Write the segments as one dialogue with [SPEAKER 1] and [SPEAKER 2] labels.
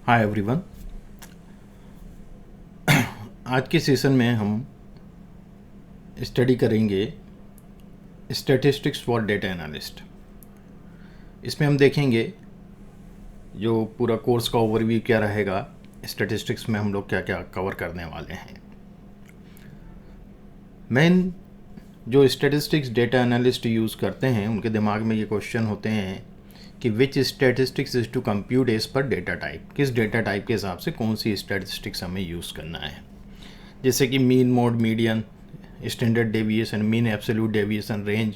[SPEAKER 1] Hi everyone. आज के session में हम स्टडी करेंगे स्टैटिस्टिक्स फॉर डेटा एनालिस्ट। इसमें हम देखेंगे जो पूरा कोर्स का ओवरव्यू क्या रहेगा, स्टैटिस्टिक्स में हम लोग क्या क्या कवर करने वाले हैं। मेन जो स्टैटिस्टिक्स डेटा एनालिस्ट यूज़ करते हैं उनके दिमाग में ये क्वेश्चन होते हैं कि which statistics is to compute as per data type, किस डेटा टाइप के हिसाब से कौन सी स्टैटिस्टिक्स हमें यूज़ करना है। जैसे कि mean, mode, median, standard deviation, mean absolute deviation, range,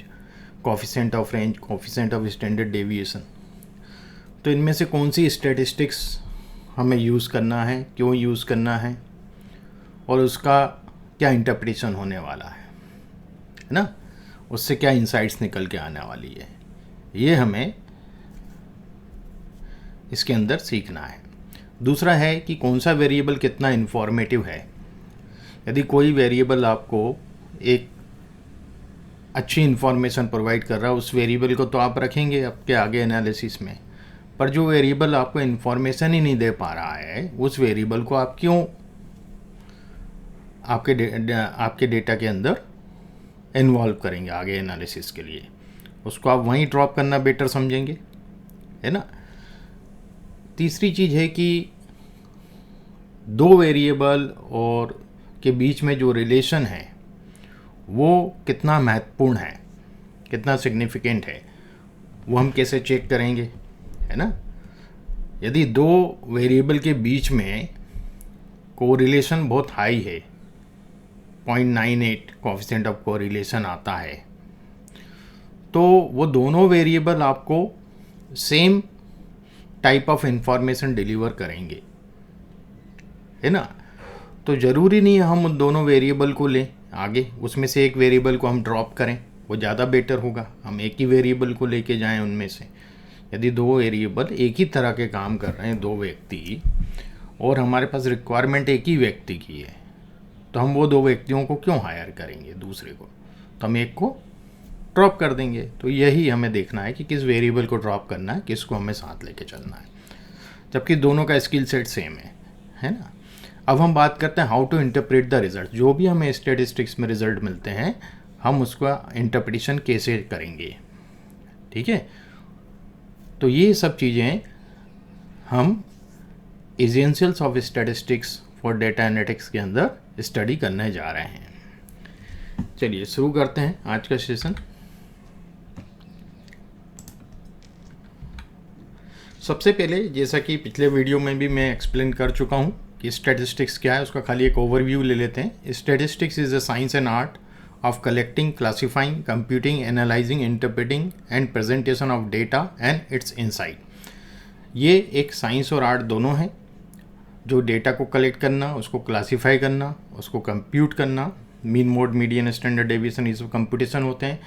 [SPEAKER 1] coefficient of range, coefficient of standard deviation. तो इनमें से कौन सी स्टैटिस्टिक्स हमें यूज़ करना है, क्यों यूज़ करना है और उसका क्या इंटरप्रिटेशन होने वाला है ना, उससे क्या इंसाइट्स निकल के आने वाली है, ये हमें इसके अंदर सीखना है। दूसरा है कि कौन सा वेरिएबल कितना इन्फॉर्मेटिव है। यदि कोई वेरिएबल आपको एक अच्छी इन्फॉर्मेशन प्रोवाइड कर रहा है, उस वेरिएबल को तो आप रखेंगे आपके आगे एनालिसिस में, पर जो वेरिएबल आपको इन्फॉर्मेशन ही नहीं दे पा रहा है, उस वेरिएबल को आप क्यों आपके डेटा के अंदर इन्वॉल्व करेंगे आगे एनालिसिस के लिए। उसको आप वहीं ड्रॉप करना बेटर समझेंगे, है ना। तीसरी चीज़ है कि दो वेरिएबल और के बीच में जो रिलेशन है वो कितना महत्वपूर्ण है, कितना सिग्निफिकेंट है, वो हम कैसे चेक करेंगे, है ना। यदि दो वेरिएबल के बीच में कोरिलेशन बहुत हाई है, 0.98 कोएफिशिएंट ऑफ कोरिलेशन आता है, तो वो दोनों वेरिएबल आपको same type of information deliver करेंगे, है ना। तो ज़रूरी नहीं है हम उन दोनों वेरिएबल को लें आगे, उसमें से एक वेरिएबल को हम ड्रॉप करें, वो ज़्यादा बेटर होगा। हम एक ही वेरिएबल को लेके जाएं उनमें से। यदि दो वेरिएबल एक ही तरह के काम कर रहे हैं, दो व्यक्ति, और हमारे पास रिक्वायरमेंट एक ही व्यक्ति की है, तो हम वो दो व्यक्तियों को क्यों हायर करेंगे दूसरे को, तो हम एक को ड्रॉप कर देंगे। तो यही हमें देखना है कि किस वेरिएबल को ड्रॉप करना है, किसको हमें साथ लेके चलना है, जबकि दोनों का स्किल सेट सेम है ना। अब हम बात करते हैं how to interpret the result. जो भी हमें स्टैटिस्टिक्स में रिजल्ट मिलते हैं, हम उसका इंटरप्रिटेशन कैसे करेंगे, ठीक है। तो ये सब चीज़ें हम essentials of statistics for data analytics के अंदर स्टडी करने जा रहे हैं। चलिए शुरू करते हैं आज का सेशन। सबसे पहले, जैसा कि पिछले वीडियो में भी मैं एक्सप्लेन कर चुका हूँ कि स्टैटिस्टिक्स क्या है, उसका खाली एक ओवरव्यू ले लेते हैं। Statistics is a science and art of collecting, classifying, computing, analysing, interpreting and presentation of data and it's insight. ये एक साइंस और आर्ट दोनों है, जो डेटा को कलेक्ट करना, उसको क्लासीफाई करना, उसको कंप्यूट करना, mean, mode, median, standard deviation, ये सब कंप्यूटेशन होते हैं।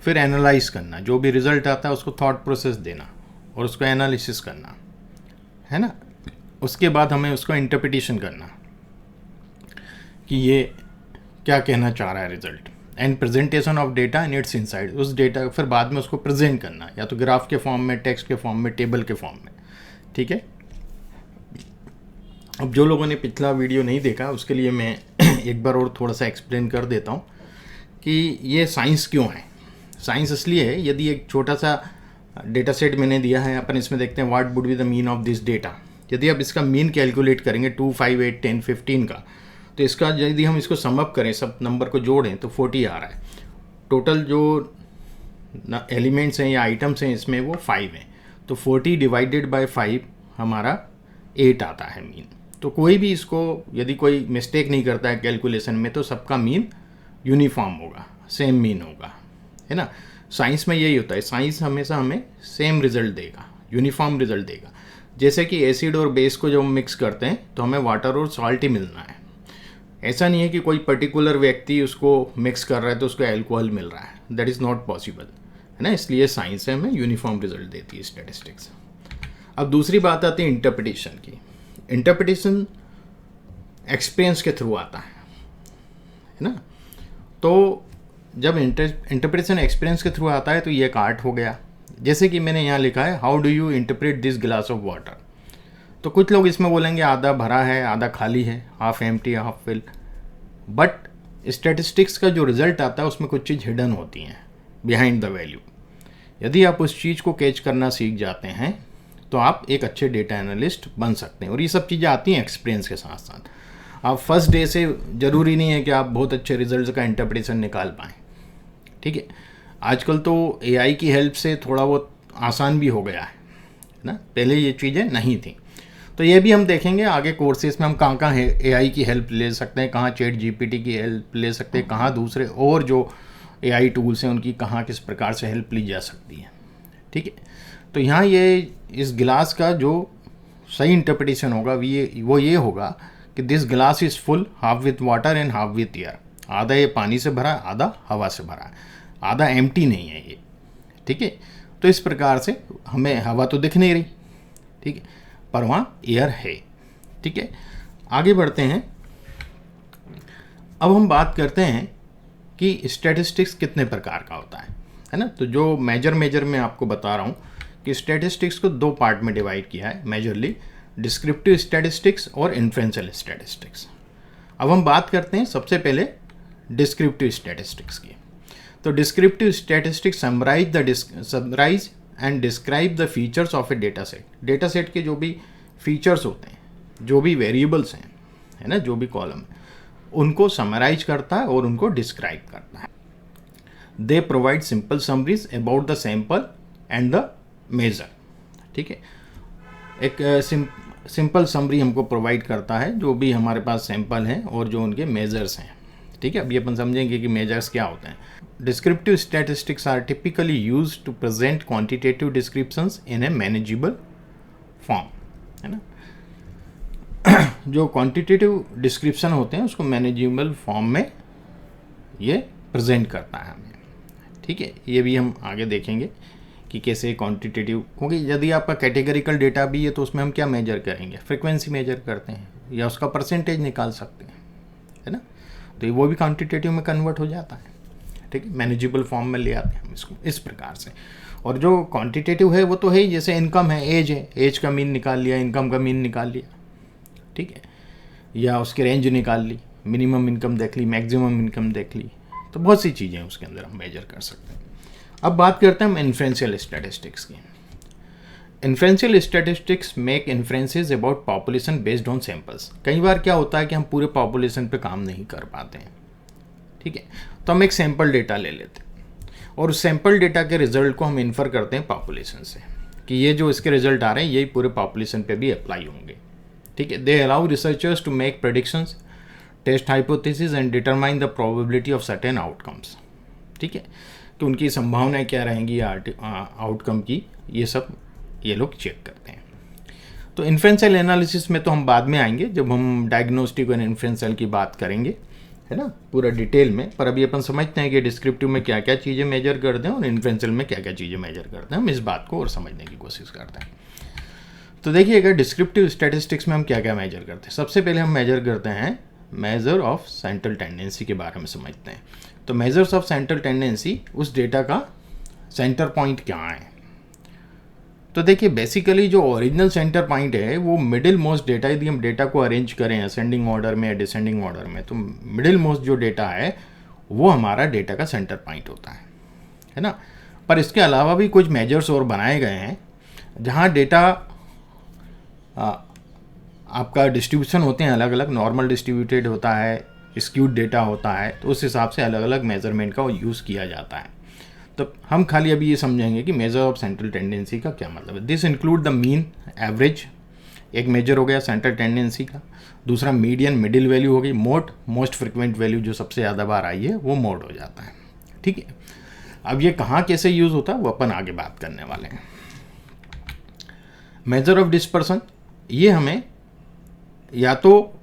[SPEAKER 1] फिर एनालाइज करना, जो भी रिजल्ट आता है उसको थॉट प्रोसेस देना और उसको एनालिसिस करना, है ना। उसके बाद हमें उसको इंटरप्रिटेशन करना कि ये क्या कहना चाह रहा है result, and presentation of data and it's inside. उस डेटा फिर बाद में उसको प्रेजेंट करना, या तो ग्राफ के फॉर्म में, टेक्स्ट के फॉर्म में, टेबल के फॉर्म में, ठीक है। अब जो लोगों ने पिछला वीडियो नहीं देखा उसके लिए मैं एक बार और थोड़ा सा एक्सप्लेन कर देता हूँ कि ये साइंस क्यों है। साइंस इसलिए है, यदि एक छोटा सा डेटा सेट मैंने दिया है, अपन इसमें देखते हैं what would be the mean of this data. यदि आप इसका मीन कैलकुलेट करेंगे 2, 5, 8, 10, 15 का, तो इसका यदि हम इसको सम अप करें, सब नंबर को जोड़ें, तो 40 आ रहा है। टोटल जो एलिमेंट्स हैं या आइटम्स हैं इसमें वो 5 हैं, तो 40 डिवाइडेड बाय 5 हमारा 8 आता है मीन। तो कोई भी इसको यदि कोई मिस्टेक नहीं करता है कैलकुलेशन में, तो सबका मीन यूनिफॉर्म होगा, सेम मीन होगा, है ना। साइंस में यही होता है, साइंस हमेशा हमें सेम रिजल्ट देगा, यूनिफॉर्म रिजल्ट देगा। जैसे कि एसिड और बेस को जब हम मिक्स करते हैं तो हमें वाटर और सॉल्ट ही मिलना है। ऐसा नहीं है कि कोई पर्टिकुलर व्यक्ति उसको मिक्स कर रहा है तो उसको एल्कोहल मिल रहा है, दैट इज़ नॉट पॉसिबल, है ना। इसलिए साइंस से हमें यूनिफॉर्म रिजल्ट देती है स्टैटिस्टिक्स। अब दूसरी बात आती है इंटरप्रिटेशन की। इंटरप्रिटेशन एक्सपीरियंस के थ्रू आता है ना। तो जब इंटरप्रिटेशन एक्सपीरियंस के थ्रू आता है तो ये एक आर्ट हो गया। जैसे कि मैंने यहाँ लिखा है, how do you interpret this glass of water. तो कुछ लोग इसमें बोलेंगे आधा भरा है, आधा खाली है, half empty, half fill. But statistics का जो रिजल्ट आता है उसमें कुछ चीज़ हिडन होती हैं बिहाइंड द वैल्यू। यदि आप उस चीज़ को कैच करना सीख जाते हैं तो आप एक अच्छे डेटा एनालिस्ट बन सकते हैं। और ये सब चीज़ें आती हैं एक्सपीरियंस के साथ साथ। आप फर्स्ट डे से ज़रूरी नहीं है कि आप बहुत अच्छे रिजल्ट का इंटरप्रिटेशन निकाल पाएँ, ठीक है। आजकल तो एआई की हेल्प से थोड़ा बहुत आसान भी हो गया है ना, पहले ये चीज़ें नहीं थी। तो ये भी हम देखेंगे आगे कोर्सेज में हम कहाँ कहाँ एआई की हेल्प ले सकते हैं, कहाँ चैट जीपीटी की हेल्प ले सकते हैं, कहाँ दूसरे और जो एआई टूल्स हैं उनकी कहाँ किस प्रकार से हेल्प ली जा सकती है, ठीक है। तो यहाँ ये इस गिलास का जो सही इंटरप्रिटेशन होगा वो ये होगा कि दिस गिलास is full, half with water and half with air. आधा ये पानी से भरा है, आधा हवा से भरा है, आधा एम्प्टी नहीं है ये, ठीक है। तो इस प्रकार से हमें हवा तो दिख नहीं रही, ठीक है, पर वहाँ एयर है, ठीक है। आगे बढ़ते हैं। अब हम बात करते हैं कि स्टैटिस्टिक्स कितने प्रकार का होता है ना। तो जो मेजर मैं आपको बता रहा हूँ कि स्टैटिस्टिक्स को दो पार्ट में डिवाइड किया है मेजरली, डिस्क्रिप्टिव स्टैटिस्टिक्स और इन्फ्रेंशियल स्टैटिस्टिक्स। अब हम बात करते हैं सबसे पहले डिस्क्रिप्टिव स्टैटिस्टिक्स की। तो descriptive statistics summarize and describe the features of a data set. Data set के जो भी फीचर्स होते हैं, जो भी वेरिएबल्स हैं, है ना, जो भी कॉलम है, उनको समराइज करता है और उनको डिस्क्राइब करता है। They provide simple summaries about the sample and the measure, ठीक है। एक सिंपल समरी हमको प्रोवाइड करता है जो भी हमारे पास सैंपल हैं और जो उनके मेजर्स हैं, ठीक है। अभी अपन समझेंगे कि मेजर्स क्या होते हैं। Descriptive statistics are typically used to present quantitative descriptions in a manageable form, है ना। जो क्वांटिटेटिव डिस्क्रिप्शन होते हैं उसको मैनेजेबल फॉर्म में ये प्रेजेंट करता है हमें, ठीक है। ये भी हम आगे देखेंगे कि कैसे क्वांटिटेटिव, क्योंकि यदि आपका कैटेगरिकल डेटा भी है तो उसमें हम क्या मेजर करेंगे, फ्रीक्वेंसी मेजर करते हैं या उसका परसेंटेज निकाल सकते हैं, है ना। तो वो भी क्वांटिटेटिव में कन्वर्ट हो जाता है, ठीक है। मैनेजेबल फॉर्म में ले आते हैं हम इसको इस प्रकार से। और जो क्वांटिटेटिव है वो तो है ही, जैसे इनकम है, एज का मीन निकाल लिया, इनकम का मीन निकाल लिया, ठीक है, या उसकी रेंज निकाल ली, मिनिमम इनकम देख ली, मैक्सिमम इनकम देख ली। तो बहुत सी चीज़ें उसके अंदर हम मेजर कर सकते हैं। अब बात करते हैं हम इन्फ्रेंशियल स्टैटिस्टिक्स की। Inferential statistics make inferences about population based on samples. कई बार क्या होता है कि हम पूरे पॉपुलेशन पे काम नहीं कर पाते हैं, ठीक है। तो हम एक सैंपल डेटा ले लेते हैं और उस सैंपल डेटा के रिजल्ट को हम इन्फर करते हैं पॉपुलेशन से कि ये जो इसके रिजल्ट आ रहे हैं यही पूरे पॉपुलेशन पे भी अप्लाई होंगे, ठीक है। They allow researchers to make predictions, test hypothesis and determine the probability of certain outcomes, ठीक है, कि उनकी संभावनाएं क्या रहेंगी आउटकम की, ये सब ये लोग चेक करते हैं। तो इन्फ्रेंशियल एनालिसिस में तो हम बाद में आएंगे जब हम डायग्नोस्टिक और इन्फ्रेंशियल की बात करेंगे, है ना, पूरा डिटेल में। पर अभी अपन समझते हैं कि डिस्क्रिप्टिव में क्या क्या चीज़ें मेजर करते हैं और इन्फ्रेंशियल में क्या क्या चीज़ें मेजर करते हैं। हम इस बात को और समझने की कोशिश करते हैं। तो देखिएगा डिस्क्रिप्टिव स्टैटिस्टिक्स में हम क्या क्या मेजर करते हैं। सबसे पहले हम मेजर करते हैं मेजर ऑफ सेंट्रल टेंडेंसी के बारे में समझते हैं। तो मेजर्स ऑफ सेंट्रल टेंडेंसी, उस डेटा का सेंटर पॉइंट क्या है। तो देखिए बेसिकली जो ओरिजिनल सेंटर पॉइंट है वो मिडिल मोस्ट डेटा, यदि हम डेटा को अरेंज करें असेंडिंग ऑर्डर में या डिसेंडिंग ऑर्डर में, तो मिडिल मोस्ट जो डेटा है वो हमारा डेटा का सेंटर पॉइंट होता है ना। पर इसके अलावा भी कुछ मेजर्स और बनाए गए हैं जहाँ डेटा आपका डिस्ट्रीब्यूशन होते हैं अलग अलग, नॉर्मल डिस्ट्रीब्यूटेड होता है, स्क्यूड डेटा होता है, तो उस हिसाब से अलग अलग मेजरमेंट का यूज़ किया जाता है। तो हम खाली अभी ये समझेंगे कि मेजर ऑफ सेंट्रल टेंडेंसी का क्या मतलब है। This include the mean, average एक मेजर हो गया सेंट्रल टेंडेंसी का, दूसरा मीडियन, मिडिल वैल्यू हो गई, मोड मोस्ट फ्रिक्वेंट वैल्यू जो सबसे ज़्यादा बार आई है वो मोड हो जाता है, ठीक है। अब ये कहाँ कैसे यूज़ होता है वो अपन आगे बात करने वाले हैं। मेजर ऑफ डिस्पर्सन, ये हमें या तो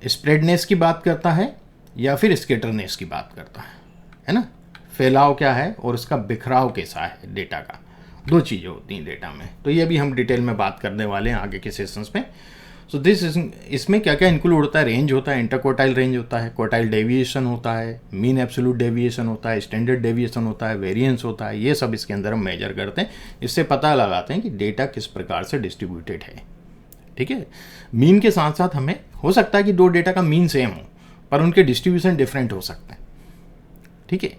[SPEAKER 1] स्प्रेडनेस की बात करता है या फिर स्कैटरनेस की बात करता है ना। फैलाव क्या है और उसका बिखराव कैसा है डेटा का, दो चीज़ें होती हैं डेटा में। तो ये भी हम डिटेल में बात करने वाले हैं आगे के सेशंस में। सो इसमें क्या क्या इंक्लूड होता है, रेंज होता है, इंटरक्वार्टाइल रेंज होता है, क्वार्टाइल डेविएशन होता है, मीन एब्सोल्यूट डेविएशन होता है, स्टैंडर्ड डेविएशन होता है, वेरिएंस होता है। ये सब इसके अंदर हम मेजर करते हैं। इससे पता लगाते हैं कि डेटा किस प्रकार से डिस्ट्रीब्यूटेड है ठीक है। मीन के साथ साथ हमें हो सकता है कि दो डेटा का मीन सेम हो पर उनके डिस्ट्रीब्यूशन डिफरेंट हो सकते हैं, ठीक है।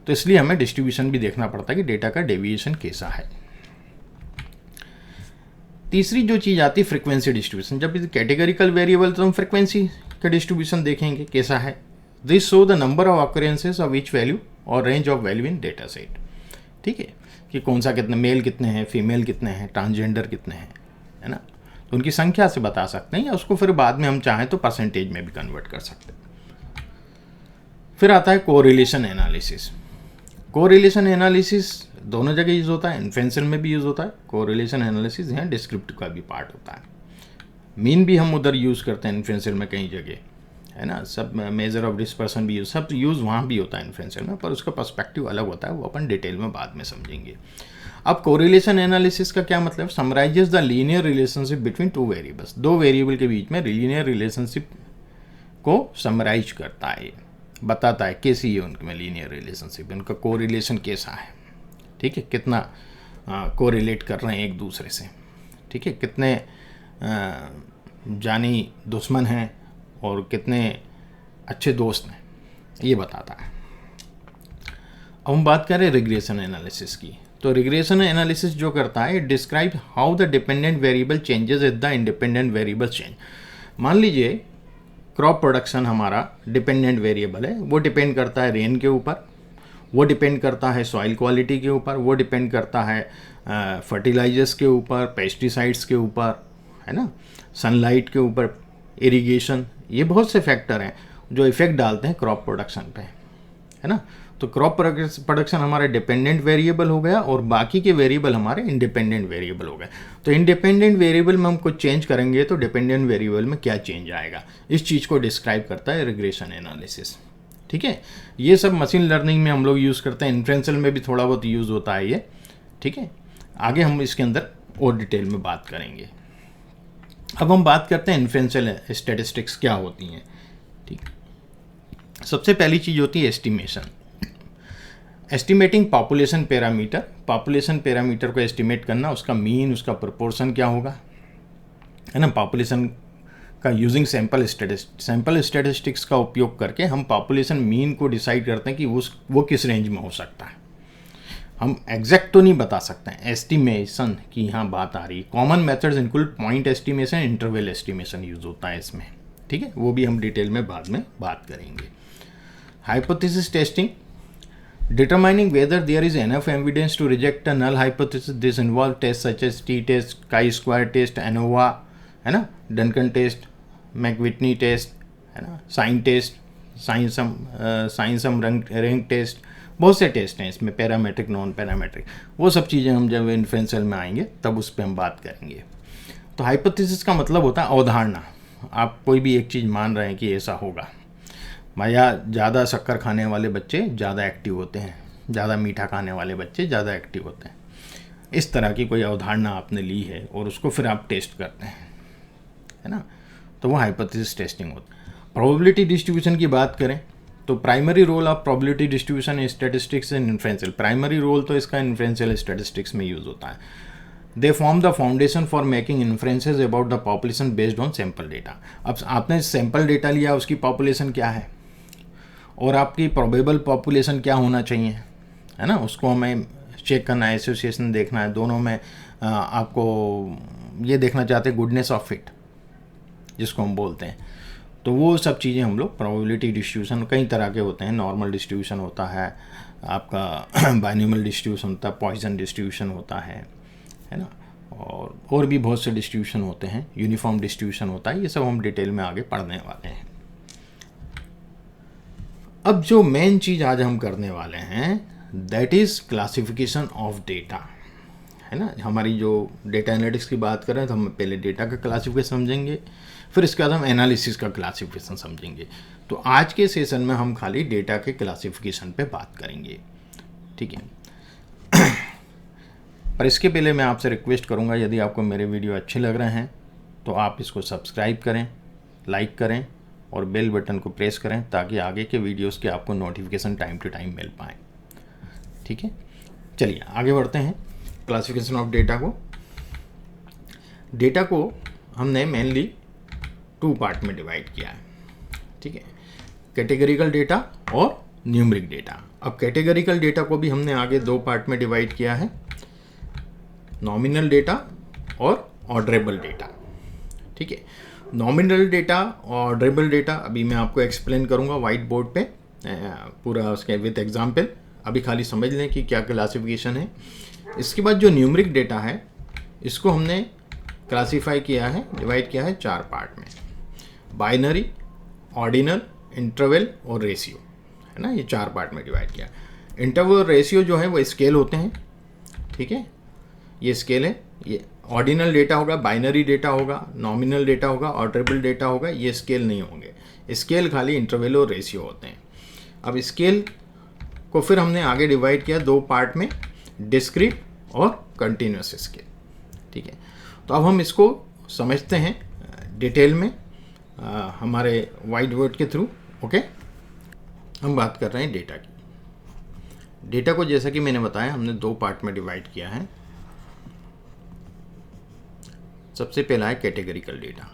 [SPEAKER 1] तो इसलिए हमें डिस्ट्रीब्यूशन भी देखना पड़ता है कि डेटा का डेविएशन कैसा है। तीसरी जो चीज़ आती है फ्रीक्वेंसी डिस्ट्रीब्यूशन। जब कैटेगरिकल वेरिएबल तो हम फ्रीक्वेंसी का डिस्ट्रीब्यूशन देखेंगे कैसा है। This show the number of occurrences of each value और range of value in data set, ठीक है, कि कौन सा कितने मेल कितने हैं, फीमेल कितने हैं, ट्रांसजेंडर कितने हैं, है ना। तो उनकी संख्या से बता सकते हैं या उसको फिर बाद में हम चाहें तो परसेंटेज में भी कन्वर्ट कर सकते हैं। फिर आता है कोरिलेशन एनालिसिस। कोरिलेशन एनालिसिस दोनों जगह यूज़ होता है, इन्फ्रेंशियल में भी यूज़ होता है। कोरिलेशन एनालिसिस यहाँ डिस्क्रिप्टिव का भी पार्ट होता है। मीन भी हम उधर यूज़ करते हैं इन्फ्रेंशियल में कई जगह, है ना। सब मेजर ऑफ डिस्पर्सन भी यूज़, सब यूज़ वहाँ भी होता है इन्फ्रेंशियल में, पर उसका पर्सपेक्टिव अलग होता है, वो अपन डिटेल में बाद में समझेंगे। अब कोरिलेशन एनालिसिस का क्या मतलब, summarises the linear relationship between two variables. दो वेरिएबल के बीच में लीनियर रिलेशनशिप को समराइज करता है, बताता है कैसी है उनमें लीनियर रिलेशनशिप, उनका कोरिलेशन कैसा है, ठीक है, कितना कोरिलेट कर रहे हैं एक दूसरे से, ठीक है, कितने जानी दुश्मन हैं और कितने अच्छे दोस्त हैं, ये बताता है। अब हम बात करें रिग्रेशन एनालिसिस की। तो रिग्रेशन एनालिसिस जो करता है, it describe how the dependent variable changes if the independent variable change. मान लीजिए क्रॉप प्रोडक्शन हमारा डिपेंडेंट वेरिएबल है, वो डिपेंड करता है रेन के ऊपर, वो डिपेंड करता है सॉइल क्वालिटी के ऊपर, वो डिपेंड करता है फर्टिलाइजर्स के ऊपर, पेस्टिसाइड्स के ऊपर, है ना, सनलाइट के ऊपर, इरिगेशन, ये बहुत से फैक्टर हैं जो इफेक्ट डालते हैं क्रॉप प्रोडक्शन पे, है ना। तो क्रॉप प्रोडक्शन हमारा डिपेंडेंट वेरिएबल हो गया और बाकी के वेरिएबल हमारे इंडिपेंडेंट वेरिएबल हो गए। तो इंडिपेंडेंट वेरिएबल में हम कुछ चेंज करेंगे तो डिपेंडेंट वेरिएबल में क्या चेंज आएगा, इस चीज़ को डिस्क्राइब करता है रिग्रेशन एनालिसिस, ठीक है। ये सब मशीन लर्निंग में हम लोग यूज़ करते हैं, इन्फ्रेंशियल में भी थोड़ा बहुत यूज़ होता है ये, ठीक है। आगे हम इसके अंदर और डिटेल में बात करेंगे। अब हम बात करते हैं इन्फ्रेंशियल स्टैटिस्टिक्स क्या होती हैं, ठीक। सबसे पहली चीज़ होती है estimation. Estimating population parameter. Population parameter को एस्टिमेट करना, उसका मीन, उसका प्रोपोर्शन क्या होगा, है ना। पॉपुलेशन का यूजिंग सैंपल स्टैटिस्टिक्स का उपयोग करके हम पॉपुलेशन मीन को डिसाइड करते हैं कि वो किस रेंज में हो सकता है। हम एग्जैक्ट तो नहीं बता सकते हैं, एस्टिमेशन की यहाँ बात आ रही है। Common methods include point estimation, interval estimation use होता है इसमें, ठीक है, वो भी हम डिटेल में बाद में बात करेंगे। Hypothesis testing, determining whether there is enough evidence to reject a null hypothesis. This involve tests such as t-test, chi-square test, ANOVA, है ना, डनकन टेस्ट, मैकविटनी टेस्ट, है ना, sign test, sign sum rank test, बहुत से test हैं इसमें, parametric, non parametric, वो सब चीज़ें हम जब इन्फ्रेंशियल में आएंगे तब उस पर हम बात करेंगे। तो हाइपोथेसिस का मतलब होता है अवधारणा। आप कोई भी एक चीज़ मान रहे हैं कि ऐसा होगा, या ज़्यादा शक्कर खाने वाले बच्चे ज़्यादा एक्टिव होते हैं, ज़्यादा मीठा खाने वाले बच्चे ज़्यादा एक्टिव होते हैं, इस तरह की कोई अवधारणा आपने ली है और उसको फिर आप टेस्ट करते हैं, है ना, तो वो हाइपोथेसिस टेस्टिंग होता है। प्रोबेबिलिटी डिस्ट्रीब्यूशन की बात करें तो primary role of probability distribution in statistics and inferential. Primary role तो इसका इन्फ्रेंशियल स्टैटिस्टिक्स में यूज़ होता है। They form the foundation for making inferences about the population based on sample data. अब आपने सैम्पल डेटा लिया, उसकी पॉपुलेशन क्या है और आपकी प्रोबेबल पॉपुलेशन क्या होना चाहिए, है ना, उसको हमें चेक करना है, एसोसिएशन देखना है, दोनों में आपको ये देखना चाहते हैं गुडनेस ऑफ फिट जिसको हम बोलते हैं। तो वो सब चीज़ें हम लोग प्रोबेबिलिटी डिस्ट्रीब्यूशन कई तरह के होते हैं, नॉर्मल डिस्ट्रीब्यूशन होता है आपका, बाइनोमियल डिस्ट्रीब्यूशन होता है, पॉइसन डिस्ट्रीब्यूशन होता है ना, और भी बहुत से डिस्ट्रीब्यूशन होते हैं, यूनिफॉर्म डिस्ट्रीब्यूशन होता है, ये सब हम डिटेल में आगे पढ़ने वाले हैं। अब जो मेन चीज़ आज हम करने वाले हैं that is classification of data, है ना। हमारी जो डेटा एनालिटिक्स की बात करें तो हम पहले डेटा का क्लासिफिकेशन समझेंगे, फिर इसके बाद हम एनालिसिस का क्लासिफिकेशन समझेंगे। तो आज के सेशन में हम खाली डेटा के क्लासिफिकेशन पे बात करेंगे, ठीक है। पर इसके पहले मैं आपसे रिक्वेस्ट करूंगा, यदि आपको मेरे वीडियो अच्छे लग रहे हैं तो आप इसको सब्सक्राइब करें, लाइक करें और बेल बटन को प्रेस करें ताकि आगे के वीडियोस के आपको नोटिफिकेशन टाइम टू टाइम मिल पाए, ठीक है। चलिए आगे बढ़ते हैं क्लासिफिकेशन ऑफ डेटा को। डेटा को हमने मेनली 2 पार्ट में डिवाइड किया है, ठीक है, कैटेगरिकल डेटा और न्यूमरिक डेटा। अब कैटेगरिकल डेटा को भी हमने आगे 2 पार्ट में डिवाइड किया है, नॉमिनल डेटा और ऑर्डरेबल डेटा, ठीक है। नॉमिनल डेटा और ऑर्डरेबल डेटा अभी मैं आपको एक्सप्लेन करूंगा वाइट बोर्ड पे पूरा उसके विद एग्जाम्पल। अभी खाली समझ लें कि क्या क्लासिफिकेशन है। इसके बाद जो न्यूमरिक डेटा है इसको हमने क्लासीफाई किया है, डिवाइड किया है 4 पार्ट में, बाइनरी, ऑर्डिनल, इंटरवल और रेशियो, है ना। ये 4 पार्ट में डिवाइड किया। इंटरवल और रेशियो जो है वो स्केल होते हैं, ठीक है, ये स्केल है। ये ऑर्डिनल डेटा होगा, बाइनरी डेटा होगा, नॉमिनल डेटा होगा, ऑर्डरेबल डेटा होगा, ये स्केल नहीं होंगे। स्केल खाली इंटरवल और रेशियो होते हैं। अब स्केल को फिर हमने आगे डिवाइड किया 2 पार्ट में, डिस्क्रीट और कंटिन्यूस स्केल, ठीक है। तो अब हम इसको समझते हैं डिटेल में हमारे वाइट बोर्ड के थ्रू, ओके। हम बात कर रहे हैं डेटा की। डेटा को जैसा कि मैंने बताया हमने 2 पार्ट में डिवाइड किया है। सबसे पहला है कैटेगरिकल डेटा,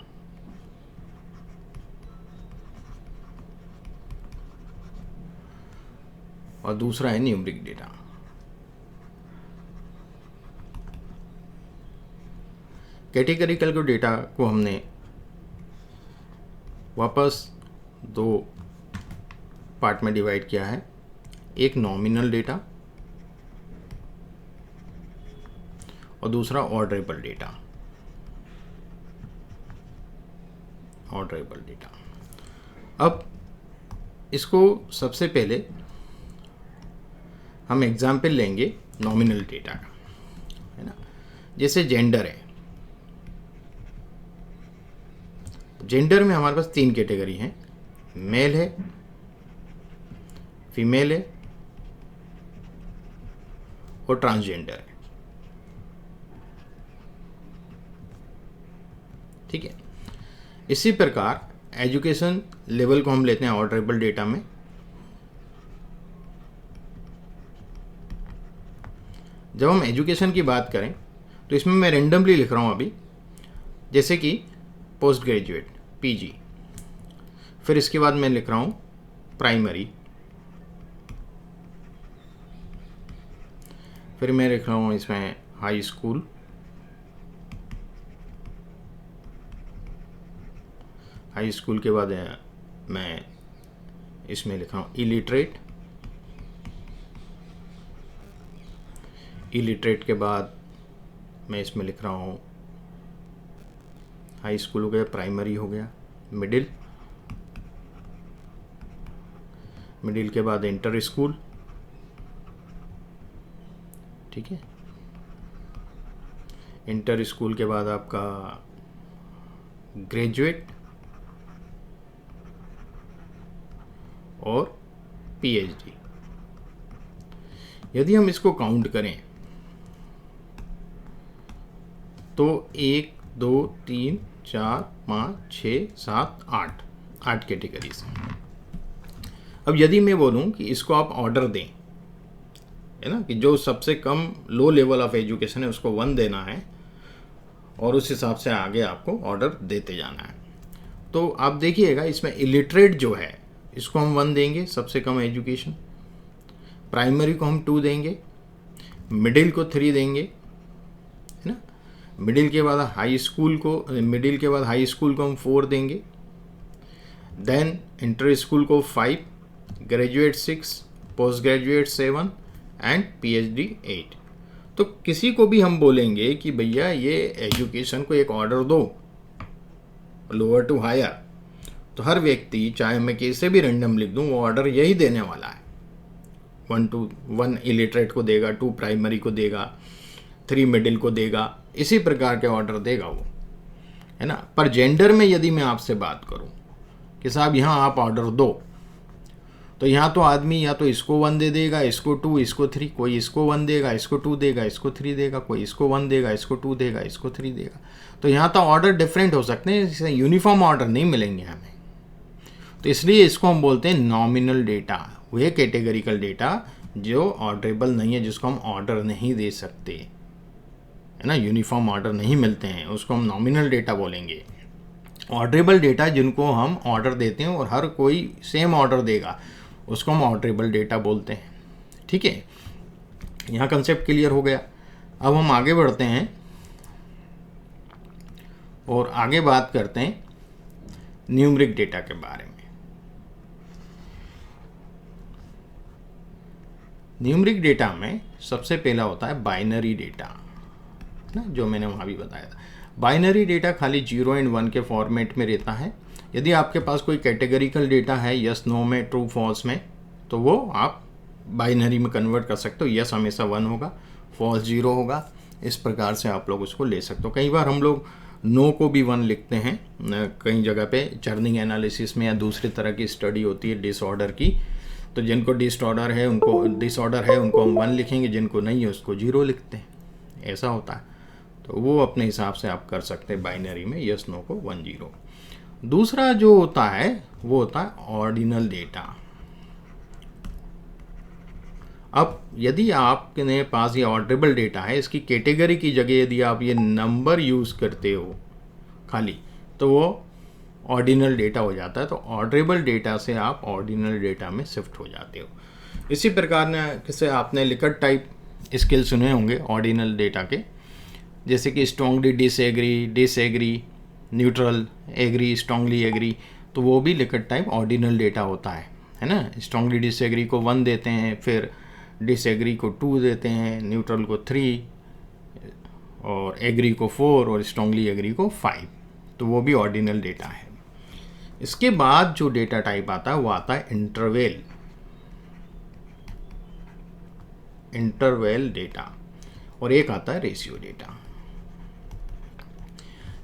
[SPEAKER 1] और दूसरा है न्यूमरिक डेटा। कैटेगरिकल को डेटा को हमने वापस 2 पार्ट में डिवाइड किया है, एक नॉमिनल डेटा और दूसरा ऑर्डरेबल डेटा। ऑर्डरेबल डेटा, अब इसको सबसे पहले हम एग्जाम्पल लेंगे नॉमिनल डेटा का, है ना। जैसे जेंडर है, जेंडर में हमारे पास 3 कैटेगरी हैं, मेल है, फीमेल है और ट्रांसजेंडर है, ठीक है। इसी प्रकार एजुकेशन लेवल को हम लेते हैं ऑर्डरेबल डेटा में। जब हम एजुकेशन की बात करें तो इसमें मैं रेंडमली लिख रहा हूँ अभी, जैसे कि पोस्ट ग्रेजुएट, पीजी, फिर इसके बाद मैं लिख रहा हूँ प्राइमरी, फिर मैं लिख रहा हूँ इसमें हाई स्कूल, हाई स्कूल के बाद मैं इसमें लिख रहा हूँ इलिटरेट, इलिटरेट के बाद मैं इसमें लिख रहा हूँ हाई स्कूल हो गया, प्राइमरी हो गया, मिडिल, मिडिल के बाद इंटर स्कूल, ठीक है, इंटर स्कूल के बाद आपका ग्रेजुएट और पीएचडी। यदि हम इसको काउंट करें तो 1 2 3 4 5 6 7 8 कैटेगरीज हैं। अब यदि मैं बोलूं कि इसको आप ऑर्डर दें, है ना, कि जो सबसे कम लो लेवल ऑफ एजुकेशन है उसको 1 देना है और उस हिसाब से आगे आपको ऑर्डर देते जाना है। तो आप देखिएगा इसमें इलिटरेट जो है इसको हम 1 देंगे, सबसे कम एजुकेशन, प्राइमरी को हम 2 देंगे, मिडिल को 3 देंगे, है ना, मिडिल के बाद हाई स्कूल को, मिडिल के बाद हाई स्कूल को हम 4 देंगे, देन इंटर स्कूल को 5, graduate 6, post graduate 7 and PhD 8। तो किसी को भी हम बोलेंगे कि भैया ये एजुकेशन को एक ऑर्डर दो लोअर टू हायर, तो हर व्यक्ति चाहे मैं कैसे भी रैंडम लिख दूं वो ऑर्डर यही देने वाला है। 1 इलिटरेट को देगा, 2 प्राइमरी को देगा, 3 मिडिल को देगा, इसी प्रकार के ऑर्डर देगा वो, है ना। पर जेंडर में यदि मैं आपसे बात करूं कि साहब यहाँ आप ऑर्डर दो, तो यहाँ तो आदमी या तो इसको 1 दे देगा, इसको 2, इसको 3, कोई इसको 1 देगा, इसको 2 देगा, इसको 3 देगा, कोई इसको 1 देगा, इसको 2 देगा, इसको 3 देगा। तो यहाँ तो ऑर्डर डिफरेंट हो सकते हैं, इससे यूनिफॉर्म ऑर्डर नहीं मिलेंगे हमें। तो इसलिए इसको हम बोलते हैं नॉमिनल डेटा, वह कैटेगरिकल डेटा जो ऑर्डरेबल नहीं है, जिसको हम ऑर्डर नहीं दे सकते, है ना, यूनिफॉर्म ऑर्डर नहीं मिलते हैं, उसको हम नॉमिनल डेटा बोलेंगे। ऑर्डरेबल डेटा जिनको हम ऑर्डर देते हैं और हर कोई सेम ऑर्डर देगा, उसको हम ऑर्डरेबल डेटा बोलते हैं। ठीक है, यहाँ कंसेप्ट क्लियर हो गया। अब हम आगे बढ़ते हैं और आगे बात करते हैं न्यूमरिक डेटा के बारे में। न्यूमरिक डेटा में सबसे पहला होता है बाइनरी डेटा ना, जो मैंने वहाँ भी बताया था। बाइनरी डेटा खाली 0 एंड 1 के फॉर्मेट में रहता है। यदि आपके पास कोई कैटेगरिकल डेटा है यस नो में, ट्रू फॉल्स में, तो वो आप बाइनरी में कन्वर्ट कर सकते हो। यस हमेशा 1 होगा, फॉल्स 0 होगा। इस प्रकार से आप लोग उसको ले सकते हो। कई बार हम लोग नो को भी 1 लिखते हैं, कई जगह पे चर्निंग एनालिसिस में या दूसरी तरह की स्टडी होती है डिसऑर्डर की, तो जिनको डिसऑर्डर है उनको हम 1 लिखेंगे, जिनको नहीं है उसको 0 लिखते हैं, ऐसा होता है। तो वो अपने हिसाब से आप कर सकते हैं बाइनरी में, यस नो को 1 0। दूसरा जो होता है वो होता है ऑर्डिनल डेटा। अब यदि आपके पास ये ऑर्डरेबल डेटा है, इसकी कैटेगरी की जगह यदि आप ये नंबर यूज़ करते हो खाली, तो वो ऑर्डिनल डेटा हो जाता है। तो ऑर्डरेबल डेटा से आप ऑर्डिनल डेटा में शिफ्ट हो जाते हो। इसी प्रकार से आपने लिकर्ट टाइप स्किल सुने होंगे ऑर्डिनल डेटा के, जैसे कि strongly disagree, neutral, agree, strongly agree, तो वो भी लिकर्ट टाइप ऑर्डिनल डेटा होता है ना। स्ट्रांगली डिसएग्री को 1 देते हैं, फिर डिसएग्री को 2 देते हैं, न्यूट्रल को 3 और एग्री को 4 और स्ट्रांगली एग्री को 5, तो वो भी ऑर्डिनल डेटा है। इसके बाद जो डेटा टाइप आता है वो आता है इंटरवल डेटा, और एक आता है रेशियो डेटा।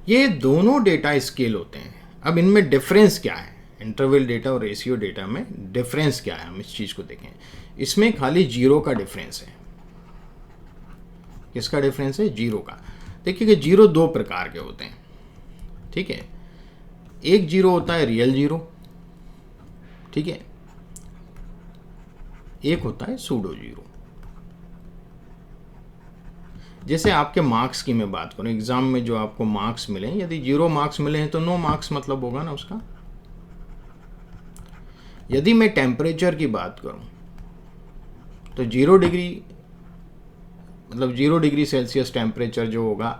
[SPEAKER 1] ये दोनों डेटा स्केल होते हैं। अब इनमें डिफरेंस क्या है, इंटरवल डेटा और रेशियो डेटा में डिफरेंस क्या है, हम इस चीज़ को देखें। इसमें खाली 0 का डिफरेंस है। किसका डिफरेंस है? 0 का। देखिए कि 0 2 प्रकार के होते हैं, ठीक है। एक 0 होता है रियल 0, ठीक है, एक होता है सूडो 0। जैसे आपके मार्क्स की मैं बात करूं, एग्जाम में जो आपको मार्क्स मिले, यदि 0 मार्क्स मिले हैं तो नो मार्क्स मतलब होगा ना उसका। यदि मैं टेम्परेचर की बात करूं तो 0 डिग्री मतलब 0 डिग्री सेल्सियस टेम्परेचर जो होगा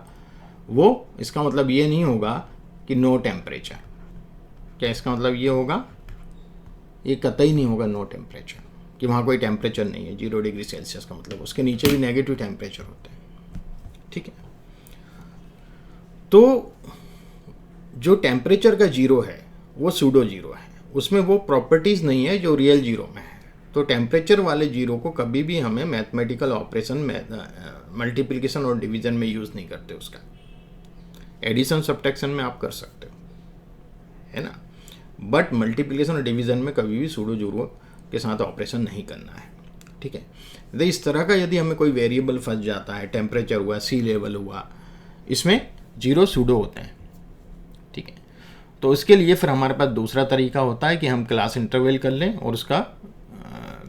[SPEAKER 1] वो, इसका मतलब ये नहीं होगा कि नो टेम्परेचर। क्या इसका मतलब ये होगा? ये कतई नहीं होगा नो टेम्परेचर, कि वहाँ कोई टेम्परेचर नहीं है। 0 डिग्री सेल्सियस का मतलब उसके नीचे भी नेगेटिव टेम्परेचर होते हैं, ठीक है। तो जो टेम्परेचर का 0 है वो सूडो 0 है, उसमें वो प्रॉपर्टीज़ नहीं है जो रियल 0 में है। तो टेम्परेचर वाले 0 को कभी भी हमें मैथमेटिकल ऑपरेशन में, मल्टीप्लिकेशन और डिवीजन में यूज़ नहीं करते। उसका एडिशन सब्ट्रैक्शन में आप कर सकते हो, है ना, बट मल्टीप्लिकेशन और डिवीजन में कभी भी सूडो 0 के साथ ऑपरेशन नहीं करना है, ठीक है। तो इस तरह का यदि हमें कोई वेरिएबल फंस जाता है, टेम्परेचर हुआ, सी लेवल हुआ, इसमें 0 सूडो होते हैं, ठीक है। तो इसके लिए फिर हमारे पास दूसरा तरीका होता है कि हम क्लास इंटरवल कर लें और उसका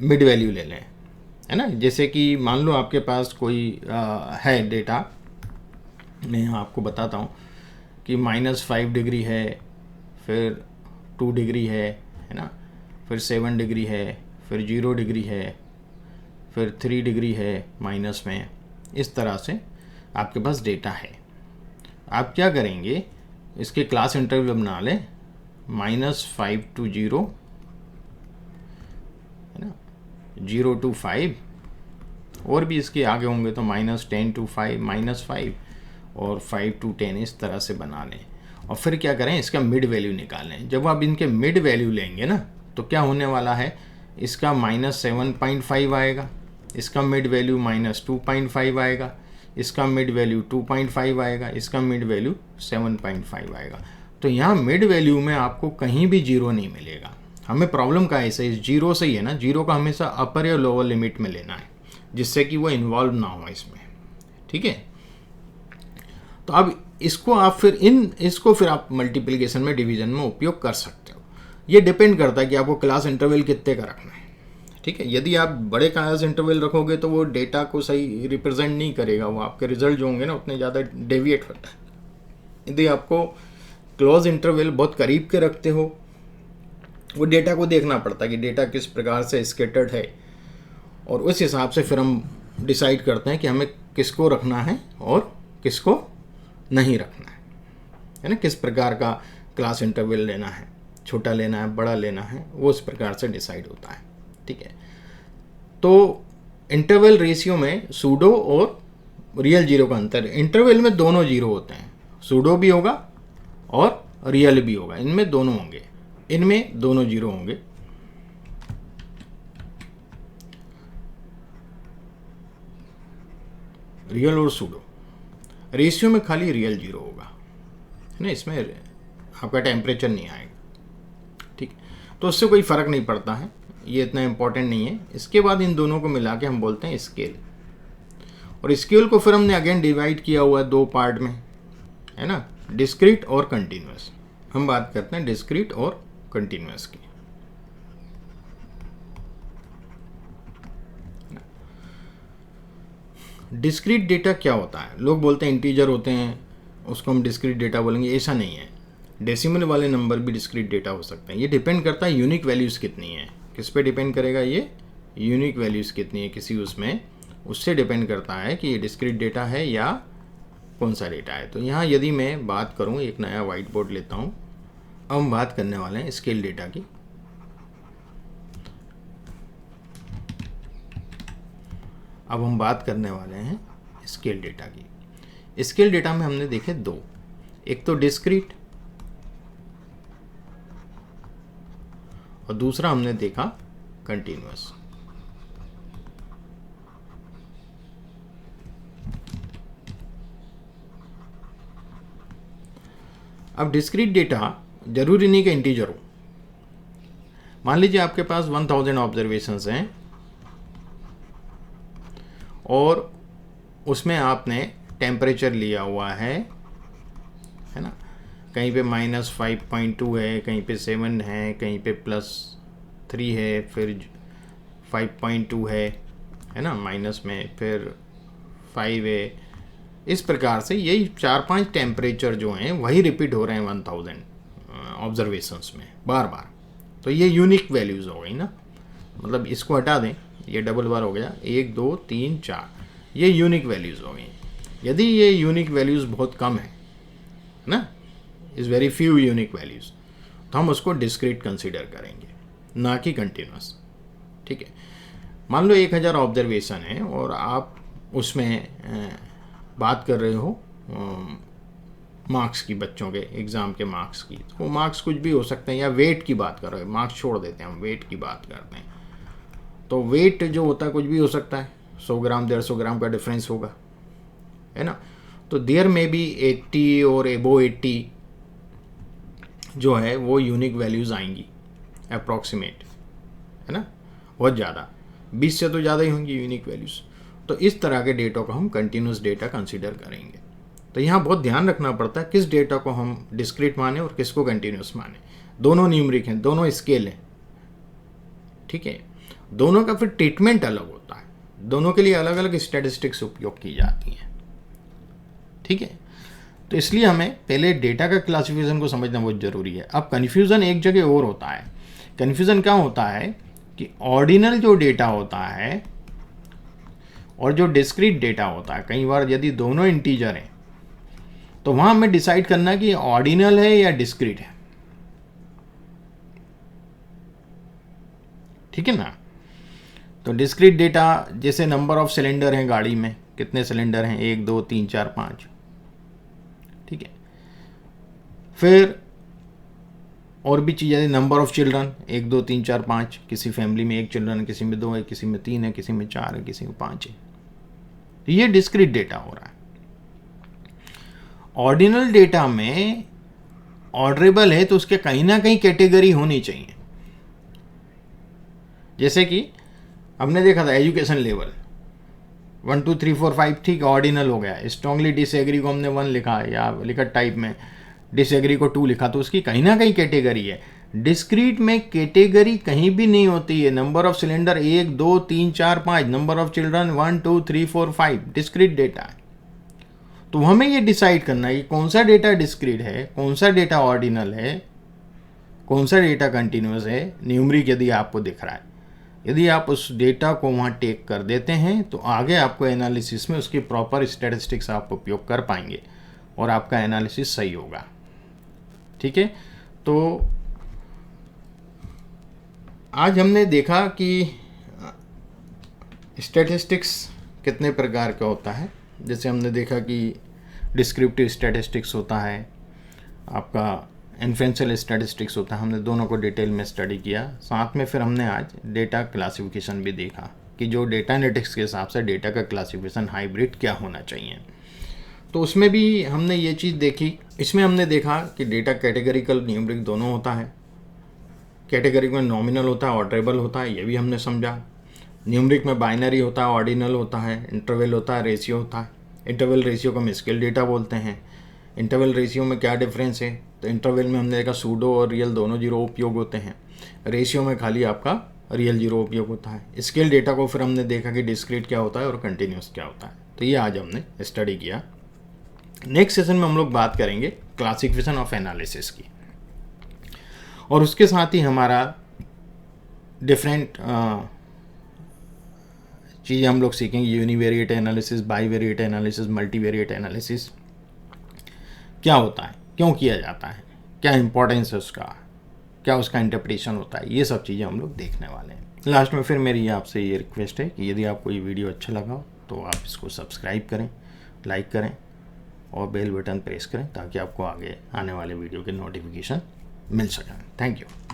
[SPEAKER 1] मिड वैल्यू ले लें, है ना। जैसे कि मान लो आपके पास कोई है डेटा, मैं आपको बताता हूँ कि -5 डिग्री है, फिर 2 डिग्री है ना, फिर 7 डिग्री है, फिर 0 डिग्री है, फिर 3 डिग्री है माइनस में। इस तरह से आपके पास डेटा है। आप क्या करेंगे, इसके क्लास इंटरवल बना लें -5 to 0, है ना, 0 to 5, और भी इसके आगे होंगे तो -10 to 5, -5 और 5 to 10, इस तरह से बना लें। और फिर क्या करें, इसका मिड वैल्यू निकालें। जब आप इनके मिड वैल्यू लेंगे ना, तो क्या होने वाला है, इसका -7.5 आएगा, इसका मिड वैल्यू -2.5 आएगा, इसका मिड वैल्यू 2.5 आएगा, इसका मिड वैल्यू 7.5 आएगा। तो यहाँ मिड वैल्यू में आपको कहीं भी 0 नहीं मिलेगा। हमें प्रॉब्लम का ऐसा इस 0 से ही है ना, 0 का हमेशा अपर या लोअर लिमिट में लेना है, जिससे कि वो इन्वॉल्व ना हो इसमें, ठीक है। तो अब इसको आप फिर आप मल्टीप्लिकेशन में, डिवीजन में उपयोग कर सकते हो। ये डिपेंड करता है कि आपको क्लास इंटरवल कितने का रखना है, ठीक है। यदि आप बड़े क्लास इंटरवल रखोगे तो वो डेटा को सही रिप्रेजेंट नहीं करेगा, वो आपके रिजल्ट जो होंगे ना उतने ज़्यादा डेविएट होता है। यदि आपको क्लोज इंटरवल बहुत करीब के रखते हो, वो डेटा को देखना पड़ता है कि डेटा किस प्रकार से स्कैटर्ड है, और उस हिसाब से फिर हम डिसाइड करते हैं कि हमें किसको रखना है और किसको नहीं रखना है ना। किस प्रकार का क्लास इंटरवल लेना है, छोटा लेना है, बड़ा लेना है, वो उस प्रकार से डिसाइड होता है। ठीक है। तो इंटरवल रेशियो में सूडो और रियल जीरो का अंतर है। इंटरवल में दोनों जीरो होते हैं, सूडो भी होगा और रियल भी होगा, इनमें दोनों होंगे, इनमें दोनों जीरो होंगे। रियल और सूडो, रेशियो में खाली रियल जीरो होगा है ना, इसमें आपका टेम्परेचर नहीं आएगा। ठीक, तो उससे कोई फ़र्क नहीं पड़ता है, ये इतना इम्पोर्टेंट नहीं है। इसके बाद इन दोनों को मिला के हम बोलते हैं स्केल, और स्केल को फिर हमने अगेन डिवाइड किया हुआ है दो पार्ट में, है ना, डिस्क्रीट और कंटिन्यूस। हम बात करते हैं डिस्क्रीट और कंटिन्यूस की। डिस्क्रीट डेटा क्या होता है? लोग बोलते हैं इंटीजर होते हैं, उसको हम डिस्क्रीट डेटा बोलेंगे। ऐसा नहीं है, डेसिमल वाले नंबर भी डिस्क्रीट डेटा हो सकते हैं। ये डिपेंड करता है यूनिक वैल्यूज़ कितनी है। किस पे डिपेंड करेगा? ये यूनिक वैल्यूज़ कितनी है किसी उसमें, उससे डिपेंड करता है कि ये डिस्क्रीट डेटा है या कौन सा डेटा है। तो यहाँ यदि मैं बात करूँ, एक नया वाइट बोर्ड लेता हूँ, अब हम बात करने वाले हैं स्केल डेटा की। अब हम बात करने वाले हैं स्केल डेटा की। स्केल डेटा में हमने देखे दो, एक तो डिस्क्रीट और दूसरा हमने देखा कंटिन्यूअस। अब डिस्क्रीट डेटा जरूरी नहीं कि इंटीजर हो। मान लीजिए आपके पास 1000 ऑब्जर्वेशंस हैं और उसमें आपने टेम्परेचर लिया हुआ है ना, कहीं पे -5.2 है, कहीं पे 7 है, कहीं पे +3 है, फिर 5.2 है ना, माइनस में फिर 5 है। इस प्रकार से यही 4-5 टेम्परेचर जो हैं वही रिपीट हो रहे हैं 1000 ऑब्जर्वेशंस में बार बार। तो ये यूनिक वैल्यूज़ हो गई ना, मतलब इसको हटा दें, ये डबल बार हो गया, 1 2 3 4, ये यूनिक वैल्यूज़ हो गई। यदि ये यूनिक वैल्यूज़ बहुत कम है ना, is very few unique values, तो हम उसको डिस्क्रीट कंसीडर करेंगे, ना कि कंटिन्यूस। ठीक है। मान लो 1000 ऑब्जर्वेशन है और आप उसमें बात कर रहे हो मार्क्स की, बच्चों के एग्ज़ाम के मार्क्स की, तो वो मार्क्स कुछ भी हो सकते हैं, या वेट की बात कर रहे हो, मार्क्स छोड़ देते हैं, हम वेट की बात करते हैं। तो वेट जो होता है कुछ भी हो सकता है, 100 ग्राम 150 ग्राम का डिफरेंस होगा, है ना। तो देयर में भी 80 और एबो 80 जो है वो यूनिक वैल्यूज़ आएंगी, अप्रॉक्सीमेट, है ना, बहुत ज़्यादा, 20 से तो ज़्यादा ही होंगी यूनिक वैल्यूज़। तो इस तरह के डेटा को हम कंटिन्यूस डेटा कंसीडर करेंगे। तो यहाँ बहुत ध्यान रखना पड़ता है किस डेटा को हम डिस्क्रीट माने और किसको कंटिन्यूस माने। दोनों न्यूमरिक हैं, दोनों स्केल हैं, ठीक है। दोनों का फिर ट्रीटमेंट अलग होता है, दोनों के लिए अलग अलग स्टैटिस्टिक्स उपयोग की जाती हैं, ठीक है। तो इसलिए हमें पहले डेटा का क्लासिफिकेशन को समझना बहुत ज़रूरी है। अब कन्फ्यूज़न एक जगह और होता है। कन्फ्यूज़न क्या होता है कि ऑर्डिनल जो डेटा होता है और जो डिस्क्रीट डेटा होता है, कई बार यदि दोनों इंटीजर हैं तो वहाँ हमें डिसाइड करना कि ऑर्डिनल है या डिस्क्रीट है, ठीक है ना। तो डिस्क्रीट डेटा जैसे नंबर ऑफ सिलेंडर हैं गाड़ी में, कितने सिलेंडर हैं, 1 2 3 4 5, ठीक है। फिर और भी चीज़ें, नंबर ऑफ चिल्ड्रन 1 2 3 4 5, किसी फैमिली में 1 चिल्ड्रन है, किसी में 2 है, किसी में 3 है, किसी में 4 है, किसी में 5 है। तो ये डिस्क्रीट डेटा हो रहा है। ऑर्डिनल डेटा में ऑर्डरेबल है तो उसके कहीं ना कहीं कैटेगरी होनी चाहिए। जैसे कि हमने देखा था एजुकेशन लेवल 1 2 3 4 5, ठीक, ऑर्डिनल हो गया। स्ट्रांगली डिसएग्री को हमने 1 लिखा, या लिखा टाइप में डिसएग्री को 2 लिखा, तो उसकी कहीं ना कहीं कैटेगरी है। डिस्क्रीट में कैटेगरी कहीं भी नहीं होती है। Number of cylinder 1 2 3 4 5, number of children 1 2 3 4 5, discrete data है। तो हमें ये डिसाइड करना है कि कौन सा डेटा डिस्क्रीट है, कौन सा डेटा ऑर्डिनल है, कौन सा डेटा कंटिन्यूस है। न्यूमरिक यदि आपको दिख रहा है, यदि आप उस डेटा को वहाँ टेक कर देते हैं तो आगे आपको एनालिसिस में उसकी प्रॉपर स्टैटिस्टिक्स आप उपयोग कर पाएंगे और आपका एनालिसिस सही होगा। ठीक है, तो आज हमने देखा कि स्टैटिस्टिक्स कितने प्रकार का होता है। जैसे हमने देखा कि डिस्क्रिप्टिव स्टैटिस्टिक्स होता है, आपका इन्फ्रेंशियल स्टैटिस्टिक्स होता है। हमने दोनों को डिटेल में स्टडी किया। साथ में फिर हमने आज डेटा क्लासिफिकेशन भी देखा कि जो डेटा एनालिटिक्स के हिसाब से डेटा का क्लासिफिकेशन हाइब्रिड क्या होना चाहिए। तो उसमें भी हमने ये चीज़ देखी। इसमें हमने देखा कि डेटा कैटेगरिकल न्यूमरिक दोनों होता है। कैटेगरी में नॉमिनल होता है, ऑर्डरेबल होता है, ये भी हमने समझा। न्यूमरिक में बाइनरी होता है, ऑर्डिनल होता है, इंटरवल होता है, रेशियो होता है। इंटरवल रेशियो को हम स्केल डेटा बोलते हैं। इंटरवल रेशियो में क्या डिफरेंस है, तो इंटरवल में हमने देखा सूडो और रियल दोनों जीरो उपयोग होते हैं। रेशियो में खाली आपका रियल जीरो उपयोग होता है। स्केल डेटा को फिर हमने देखा कि डिस्क्रीट क्या होता है और कंटिन्यूस क्या होता है। तो ये आज हमने स्टडी किया। नेक्स्ट सेशन में हम लोग बात करेंगे क्लासिफिकेशन ऑफ एनालिसिस की, और उसके साथ ही हमारा डिफरेंट चीज़ें हम लोग सीखेंगे। Univariate analysis, bivariate analysis, multivariate analysis क्या होता है, क्यों किया जाता है, क्या इंपॉर्टेंस है उसका, क्या उसका इंटरप्रिटेशन होता है, ये सब चीज़ें हम लोग देखने वाले हैं। लास्ट में फिर मेरी आपसे ये रिक्वेस्ट है कि यदि आपको ये वीडियो अच्छा लगा हो तो आप इसको सब्सक्राइब करें, लाइक करें और बेल बटन प्रेस करें ताकि आपको आगे आने वाले वीडियो के नोटिफिकेशन मिल सकें। Thank you.